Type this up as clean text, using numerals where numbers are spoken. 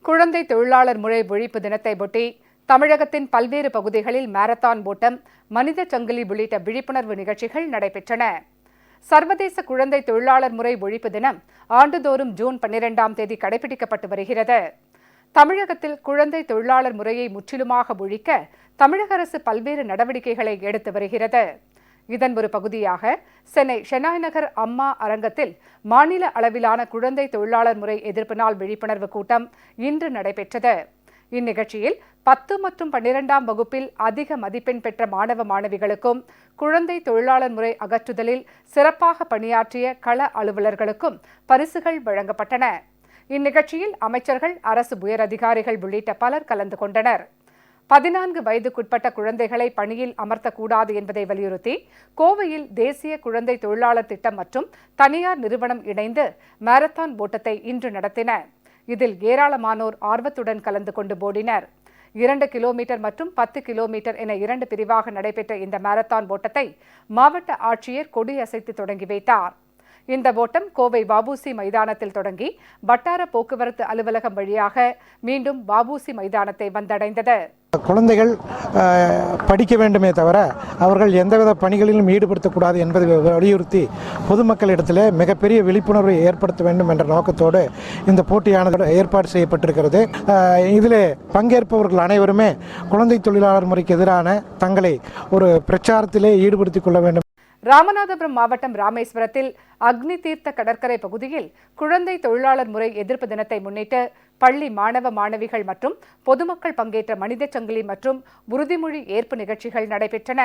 குழந்தை தொழிலாளர் முறை ஒழிப்பு தினத்தை ஒட்டி தமிழகத்தின் பல்வேறு பகுதிகளில் மாரத்தான் ஓட்டம், மனித சங்கிலி உள்ளிட்ட விழிப்புணர்வு நிகழ்ச்சிகள் நடைபெற்றன. சர்வதேச குழந்தை தொழிலாளர் முறை ஒழிப்பு தினம் ஆண்டுதோறும் ஜூன் 12ஆம் தேதி கடைபிடிக்கப்பட்டு வருகிறது. தமிழகத்தில் குழந்தை தொழிலாளர் முறையை முற்றிலுமாக ஒழிக்க தமிழக அரசு பல்வேறு நடவடிக்கைகளை எடுத்து வருகிறது. இதன் ஒரு பகுதியாக சென்னை ஷெனாய் நகர் அம்மா அரங்கத்தில் மாநில அளவிலான குழந்தை தொழிலாளர் முறை எதிர்ப்பு நாள் விழிப்புணர்வு கூட்டம் இன்று நடைபெற்றது. இந்நிகழ்ச்சியில் 10 மற்றும் 12ஆம் வகுப்பில் அதிக மதிப்பெண் பெற்ற மாணவ மாணவிகளுக்கும் குழந்தை தொழிலாளர் முறை அகற்றுதலில் சிறப்பாக பணியாற்றிய கள அலுவலர்களுக்கும் பரிசுகள் வழங்கப்பட்டன. இந்நிகழ்ச்சியில் அமைச்சர்கள், அரசு உயரதிகாரிகள் உள்ளிட்ட பலர் கலந்து கொண்டனர். 14 வயதுக்குட்பட்ட குழந்தைகளை பணியில் அமர்த்தக்கூடாது என்பதை வலியுறுத்தி கோவையில் தேசிய குழந்தை தொழிலாளர் திட்டம் மற்றும் தனியார் நிறுவனம் இணைந்து மாரத்தான் ஓட்டத்தை இன்று நடத்தின. இதில் ஏராளமானோர் ஆர்வத்துடன் கலந்து கொண்டு ஓடினர். 2 கிலோமீட்டர் மற்றும் 10 கிலோமீட்டர் என 2 பிரிவாக நடைபெற்ற இந்த மாரத்தான் ஓட்டத்தை மாவட்ட ஆட்சியர் கொடியசைத்து தொடங்கி வைத்தார். இந்த ஓட்டம் கோவை வ.உ.சி. மைதானத்தில் தொடங்கி வட்டார போக்குவரத்து அலுவலகம் வழியாக மீண்டும் வ.உ.சி. மைதானத்தை வந்தடைந்தது. குழந்தைகள் படிக்க வேண்டுமே தவிர அவர்கள் எந்தவித பணிகளிலும் ஈடுபடுத்தக்கூடாது என்பதை வலியுறுத்தி பொதுமக்களிடத்தில் மிகப்பெரிய விழிப்புணர்வை ஏற்படுத்த வேண்டும் என்ற நோக்கத்தோடு இந்த போட்டியானது ஏற்பாடு செய்யப்பட்டிருக்கிறது. இதில் பங்கேற்பவர்கள் அனைவருமே குழந்தை தொழிலாளர் முறைக்கு எதிரான தங்களை ஒரு பிரச்சாரத்திலே ஈடுபடுத்திக் கொள்ள வேண்டும். ராமநாதபுரம் மாவட்டம் ராமேஸ்வரத்தில் அக்னி தீர்த்த கடற்கரை பகுதியில் குழந்தை தொழிலாளர் முறை எதிர்ப்பு தினத்தை முன்னிட்டு பள்ளி மாணவ மாணவிகள் மற்றும் பொதுமக்கள் பங்கேற்ற மனித சங்கிலி மற்றும் உறுதிமொழி ஏற்பு நிகழ்ச்சிகள் நடைபெற்றன.